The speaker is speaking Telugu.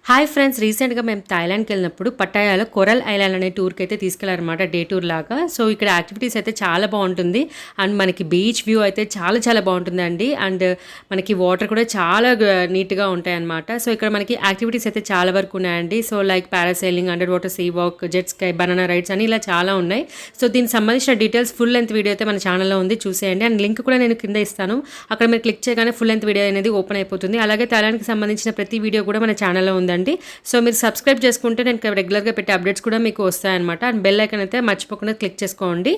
హాయ్ ఫ్రెండ్స్, రీసెంట్‌గా మేము థాయిలాండ్‌కి వెళ్ళినప్పుడు పట్టాయాలో కొరల్ ఐలాండ్ అనే టూర్‌కి అయితే తీసుకెళ్లారనమాట. డే టూర్ లాగా. సో, ఇక్కడ యాక్టివిటీస్ అయితే చాలా బావుంటుంది. అండ్ మనకి బీచ్ వ్యూ అయితే చాలా చాలా బావుంటుందండి. అండ్ మనకి వాటర్ కూడా చాలా నీట్‌గా ఉంటాయన్నమాట. సో, ఇక్కడ మనకి యాక్టివిటీస్ అయితే చాలా వరకు ఉన్నాయండి. So, like parasailing, under water see walk, jet sky, banana rides అని ఇలా చాలా ఉన్నాయి. సో, దీనికి సంబంధించిన డీటెయిల్స్ ఫుల్ లెంత్ వీడియో అయితే మన ఛానల్‌లో ఉంది, చూసేయండి. అండ్ లింక్ కూడా నేను కింద ఇస్తాను. అక్కడ మీరు క్లిక్ చేయగానే ఫుల్ లెంత్ వీడియో అనేది ఓపెన్ అయిపోతుంది. అలాగే థాయిలాండ్‌కి సంబంధించిన ప్రతి వీడియో కూడా మన ఛానల్‌లో ఉందండి. సో మీరు సబ్స్క్రైబ్ చేసుకుంటే నేను రెగ్యులర్గా పెట్టే అప్డేట్స్ కూడా మీకు వస్తాయన్నమాట. అండ్ బెల్ ఐకాన్ అయితే మర్చిపోకుండా క్లిక్ చేసుకోండి.